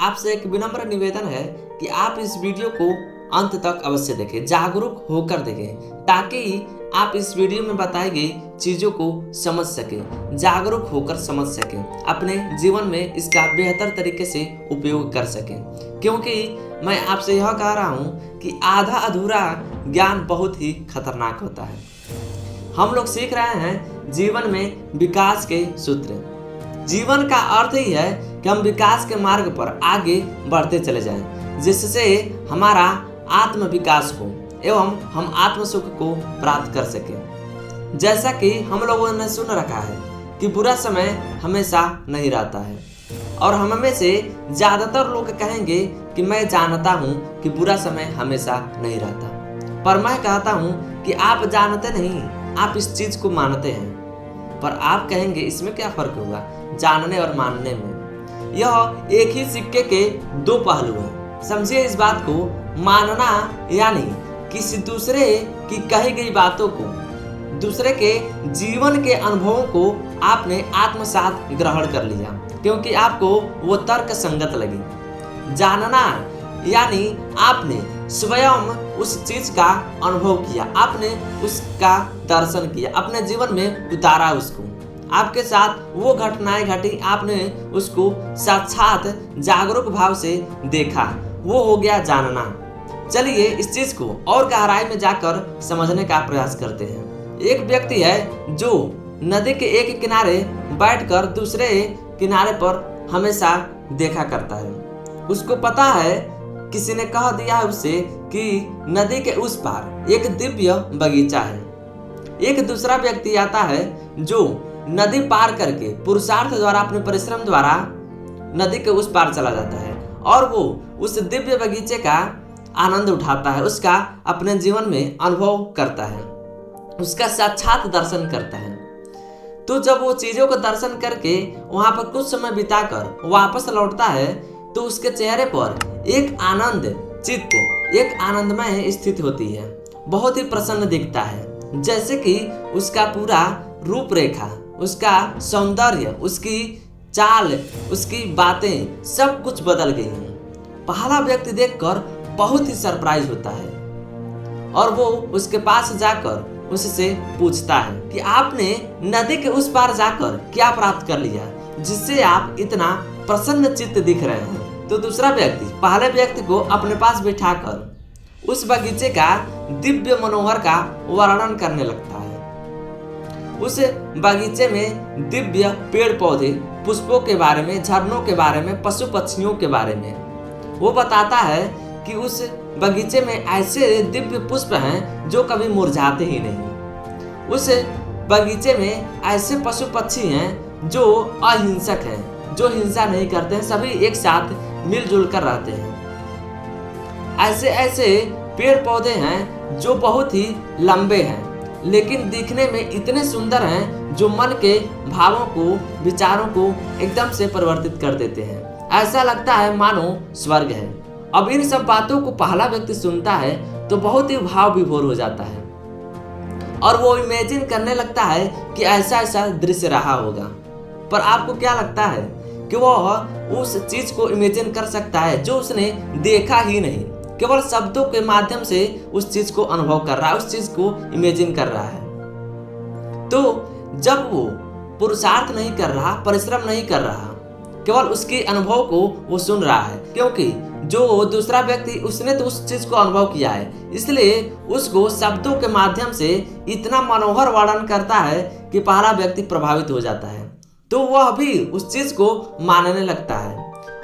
आपसे एक विनम्र निवेदन है कि आप इस वीडियो को अंत तक अवश्य देखें, जागरूक होकर देखें, ताकि आप इस वीडियो में बताई गई चीज़ों को समझ सकें, जागरूक होकर समझ सकें, अपने जीवन में इसका बेहतर तरीके से उपयोग कर सकें। क्योंकि मैं आपसे यह कह रहा हूँ कि आधा अधूरा ज्ञान बहुत ही खतरनाक होता है। हम लोग सीख रहे हैं जीवन में विकास के सूत्र। जीवन का अर्थ ही है कि हम विकास के मार्ग पर आगे बढ़ते चले जाएं, जिससे हमारा आत्म विकास हो एवं हम आत्म सुख को प्राप्त कर सकें। जैसा कि हम लोगों ने सुन रखा है कि बुरा समय हमेशा नहीं रहता है, और हम में से ज़्यादातर लोग कहेंगे कि मैं जानता हूँ कि बुरा समय हमेशा नहीं रहता, पर मैं कहता हूँ कि आप जानते नहीं, आप इस चीज़ को मानते हैं। पर आप कहेंगे इसमें क्या फ़र्क हुआ जानने और मानने में? यह एक ही सिक्के के दो पहलू हैं। समझिए इस बात को, मानना यानी किसी दूसरे की कही गई बातों को, दूसरे के जीवन के अनुभवों को आपने आत्मसात ग्रहण कर लिया क्योंकि आपको वो तर्क संगत लगी। जानना यानी आपने स्वयं उस चीज का अनुभव किया, आपने उसका दर्शन किया, अपने जीवन में उतारा उसको, आपके साथ वो घटनाएं घटी, आपने उसको साक्षात जागरूक भाव से देखा, वो हो गया जानना। चलिए इस चीज को और गहराई में जाकर समझने का प्रयास करते हैं। एक व्यक्ति है जो नदी के एक किनारे बैठकर दूसरे किनारे पर हमेशा देखा करता है। उसको पता है, किसी ने कह दिया है उसे कि नदी के उस पार एक दिव्य बगीचा है। एक दूसरा व्यक्ति आता है जो नदी पार करके पुरुषार्थ द्वारा, अपने परिश्रम द्वारा नदी के उस पार चला जाता है और वो उस दिव्य बगीचे का आनंद उठाता है, उसका अपने जीवन में अनुभव करता है, उसका साक्षात दर्शन करता है। तो जब वो चीज़ों को दर्शन करके वहाँ पर कुछ समय बिताकर वापस लौटता है तो उसके चेहरे पर एक आनंद चित्त, एक आनंदमय स्थिति होती है, बहुत ही प्रसन्न दिखता है, जैसे कि उसका पूरा रूपरेखा, उसका सौंदर्य, उसकी चाल, उसकी बातें सब कुछ बदल गई हैं। पहला व्यक्ति देखकर बहुत ही सरप्राइज होता है और वो उसके पास जाकर उससे पूछता है कि आपने नदी के उस पार जाकर क्या प्राप्त कर लिया जिससे आप इतना प्रसन्न चित्त दिख रहे हैं। तो दूसरा व्यक्ति पहले व्यक्ति को अपने पास बिठाकर उस बगीचे का दिव्य मनोहर का वर्णन करने लगता है। उस बगीचे में दिव्य पेड़ पौधे, पुष्पों के बारे में, झरनों के बारे में, पशु पक्षियों के बारे में वो बताता है कि उस बगीचे में ऐसे दिव्य पुष्प हैं जो कभी मुरझाते ही नहीं। उस बगीचे में ऐसे पशु पक्षी हैं जो अहिंसक हैं, जो हिंसा नहीं करते हैं, सभी एक साथ मिलजुल कर रहते हैं। ऐसे ऐसे पेड़ पौधे हैं जो बहुत ही लंबे हैं लेकिन दिखने में इतने सुंदर हैं जो मन के भावों को, विचारों को एकदम से परिवर्तित कर देते हैं। ऐसा लगता है मानो स्वर्ग है। अब इन सब बातों को पहला व्यक्ति सुनता है तो बहुत ही भाव विभोर हो जाता है और वो इमेजिन करने लगता है कि ऐसा ऐसा दृश्य रहा होगा। पर आपको क्या लगता है कि वह उस चीज को इमेजिन कर सकता है जो उसने देखा ही नहीं, केवल शब्दों के माध्यम से उस चीज को अनुभव कर रहा है, उस चीज को इमेजिन कर रहा है। तो जब वो पुरुषार्थ नहीं कर रहा, परिश्रम नहीं कर रहा, केवल उसके अनुभव को वो सुन रहा है, क्योंकि जो दूसरा व्यक्ति उसने तो उस चीज को अनुभव किया है, इसलिए उसको शब्दों के माध्यम से इतना मनोहर वर्णन करता है कि पहला व्यक्ति प्रभावित हो जाता है। तो वह भी उस चीज को मानने लगता है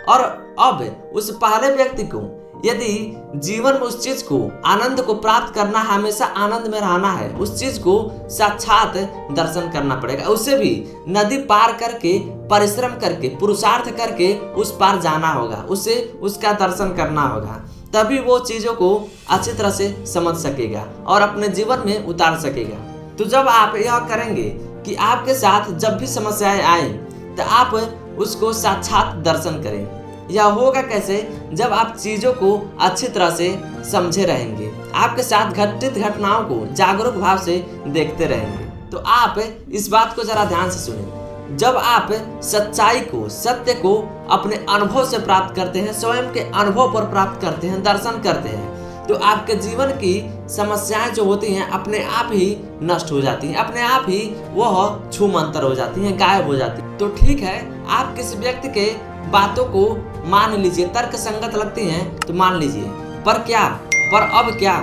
और अब उस पहले व्यक्ति को यदि जीवन में उस चीज को, आनंद को प्राप्त करना, हमेशा आनंद में रहना है, उस चीज को साक्षात दर्शन करना पड़ेगा। उसे भी नदी पार करके, परिश्रम करके, पुरुषार्थ करके उस पार जाना होगा, उसे उसका दर्शन करना होगा, तभी वो चीजों को अच्छी तरह से समझ सकेगा और अपने जीवन में उतार सकेगा। तो जब आप यह करेंगे कि आपके साथ जब भी समस्याएं आए तो आप उसको साक्षात दर्शन करें। यह होगा कैसे? जब आप चीज़ों को अच्छी तरह से समझे रहेंगे, आपके साथ घटित घटनाओं को जागरूक भाव से देखते रहेंगे। तो आप इस बात को जरा ध्यान से सुनें जब आप सच्चाई को, सत्य को अपने अनुभव से प्राप्त करते हैं, स्वयं के अनुभव पर प्राप्त करते हैं, दर्शन करते हैं, तो आपके जीवन की समस्याएं जो होती हैं अपने आप ही नष्ट हो जाती हैं, अपने आप ही वह छूमंतर हो जाती हैं, गायब हो जाती हैं। तो ठीक है, आप किसी व्यक्ति के बातों को मान लीजिए, तर्क संगत लगती हैं तो मान लीजिए, पर क्या, पर अब क्या,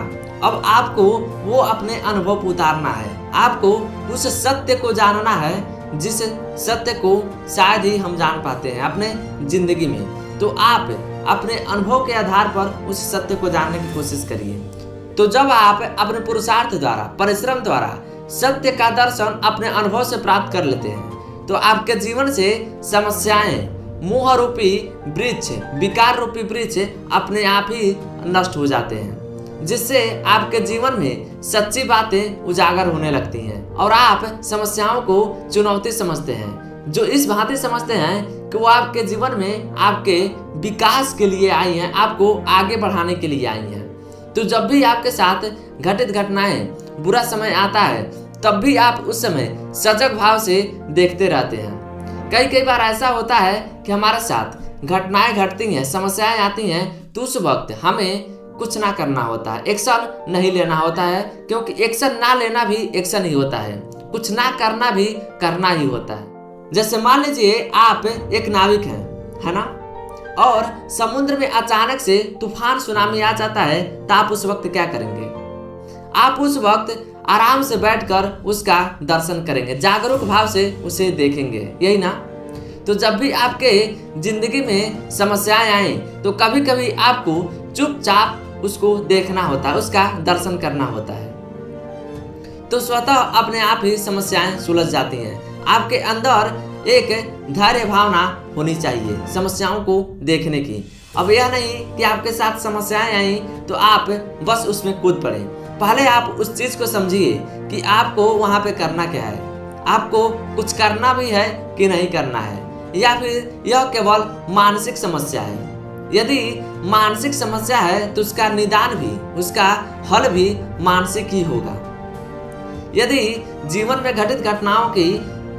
अब आपको वो अपने अनुभव को उतारना है, आपको उस सत्य को जानना है जिस सत्य को शायद ही हम जान पाते हैं अपने जिंदगी में। तो आप अपने अनुभव के आधार पर उस सत्य को जानने की कोशिश करिए। तो जब आप अपने पुरुषार्थ द्वारा, परिश्रम द्वारा सत्य का दर्शन अपने अनुभव से प्राप्त कर लेते हैं, तो आपके जीवन से समस्याएं, मोह रूपी वृक्ष, विकार रूपी वृक्ष अपने आप ही नष्ट हो जाते हैं, जिससे आपके जीवन में सच्ची बातें उजागर होने लगती हैं और आप समस्याओं को चुनौती समझते हैं, जो इस भांति समझते हैं कि वो आपके जीवन में आपके विकास के लिए आई हैं, आपको आगे बढ़ाने के लिए आई हैं। तो जब भी आपके साथ घटित घटनाएं, बुरा समय आता है, तब भी आप उस समय सजग भाव से देखते रहते हैं। कई बार ऐसा होता है कि हमारे साथ घटनाएं घटती हैं, समस्याएं आती हैं, तो उस वक्त हमें कुछ ना करना होता है, एक्शन नहीं लेना होता है, क्योंकि एक्शन ना लेना भी एक्शन ही होता है, कुछ ना करना भी करना ही होता है। जैसे मान लीजिए आप एक नाविक हैं, है ना, और समुद्र में अचानक से तूफान, सुनामी आ जाता है, तो आप उस वक्त क्या करेंगे? आप उस वक्त आराम से बैठकर उसका दर्शन करेंगे, जागरूक भाव से उसे देखेंगे, यही ना। तो जब भी आपके जिंदगी में समस्याएं आए, तो कभी कभी आपको चुपचाप उसको देखना होता है, उसका दर्शन करना होता है, तो स्वतः अपने आप ही समस्याएं सुलझ जाती हैं। आपके अंदर एक धैर्य भावना होनी चाहिए समस्याओं को देखने की। अब यह नहीं कि आपके साथ समस्याएं आई तो आप बस उसमें कूद पड़े। पहले आप उस चीज को समझिए कि आपको वहां पे करना क्या है, आपको कुछ करना भी है कि नहीं करना है, या फिर यह केवल मानसिक समस्या है। यदि मानसिक समस्या है तो उसका निदान भी, उसका हल भी मानसिक ही होगा। यदि जीवन में घटित घटनाओं की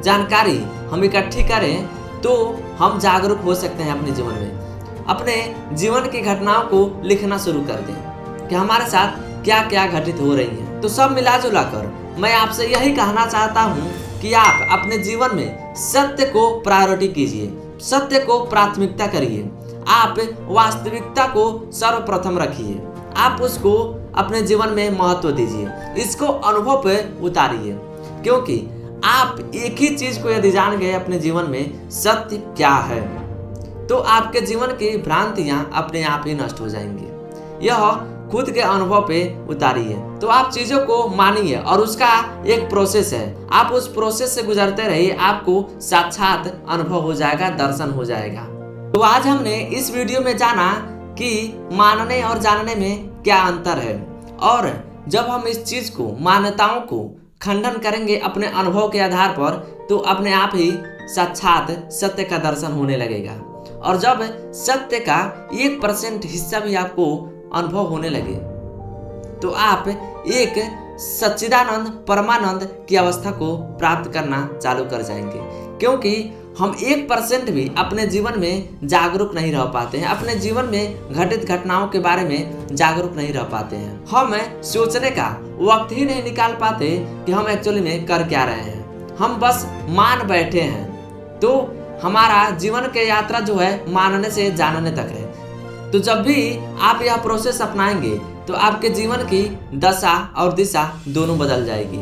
जानकारी हम इकट्ठी करें तो हम जागरूक हो सकते हैं अपने जीवन में। अपने जीवन की घटनाओं को लिखना शुरू कर दें कि हमारे साथ क्या क्या घटित हो रही है। तो सब मिला जुला कर मैं आपसे यही कहना चाहता हूँ कि आप अपने जीवन में सत्य को प्रायोरिटी कीजिए, सत्य को प्राथमिकता करिए, आप वास्तविकता को सर्वप्रथम रखिए, आप उसको अपने जीवन में महत्व दीजिए, इसको अनुभव पे उतारिए, क्योंकि आप एक ही चीज को यदि जान गए अपने जीवन में सत्य क्या है, तो आपके जीवन की भ्रांतियां अपने आप ही नष्ट हो जाएंगी। यह खुद के अनुभव पे उतारिए। तो आप चीजों को मानिए और उसका एक प्रोसेस है, आप उस प्रोसेस से गुजरते रहिए, आपको साक्षात अनुभव हो जाएगा, दर्शन हो जाएगा। तो आज हमने इस वीडियो में जाना कि मानने और जानने में क्या अंतर है, और जब हम इस चीज को, मान्यताओं को खंडन करेंगे अपने अनुभव के आधार पर, तो अपने आप ही साक्षात सत्य का दर्शन होने लगेगा। और जब सत्य का 1% हिस्सा भी आपको अनुभव होने लगे, तो आप एक सच्चिदानंद, परमानंद की अवस्था को प्राप्त करना चालू कर जाएंगे। क्योंकि हम 1% भी अपने जीवन में जागरूक नहीं रह पाते हैं, अपने जीवन में घटित घटनाओं के बारे में जागरूक नहीं रह पाते हैं। हम सोचने का वक्त ही नहीं निकाल पाते कि हम एक्चुअली में कर क्या रहे हैं, हम बस मान बैठे हैं। तो हमारा जीवन की यात्रा जो है मानने से जानने तक है। तो जब भी आप यह प्रोसेस अपनाएंगे तो आपके जीवन की दशा और दिशा दोनों बदल जाएगी,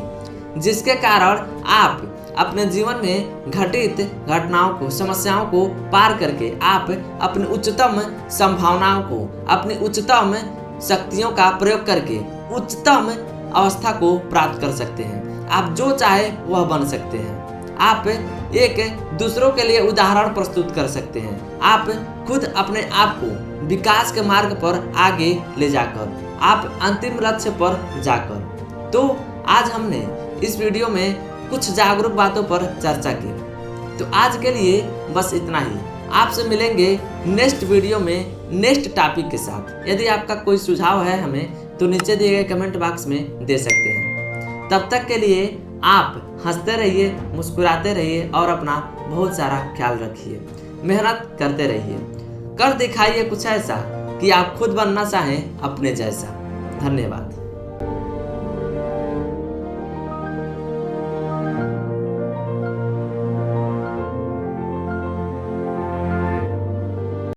जिसके कारण आप अपने जीवन में घटित घटनाओं को, समस्याओं को पार करके आप अपनी उच्चतम संभावनाओं को, अपनी उच्चतम शक्तियों का प्रयोग करके उच्चतम अवस्था को प्राप्त कर सकते हैं। आप जो चाहे वह बन सकते हैं। आप एक दूसरों के लिए उदाहरण प्रस्तुत कर सकते हैं। आप खुद अपने आप को विकास के मार्ग पर आगे ले जाकर, आप अंतिम लक्ष्य पर जाकर। तो आज हमने इस वीडियो में कुछ जागरूक बातों पर चर्चा की। तो आज के लिए बस इतना ही। आपसे मिलेंगे नेक्स्ट वीडियो में नेक्स्ट टॉपिक के साथ। यदि आपका कोई सुझाव है हमें, तो नीचे दिए गए कमेंट बॉक्स में दे सकते हैं। तब तक के लिए आप हंसते रहिए, मुस्कुराते रहिए और अपना बहुत सारा ख्याल रखिए। मेहनत करते रहिए, कर दिखाइए कुछ ऐसा कि आप खुद बनना चाहें अपने जैसा। धन्यवाद।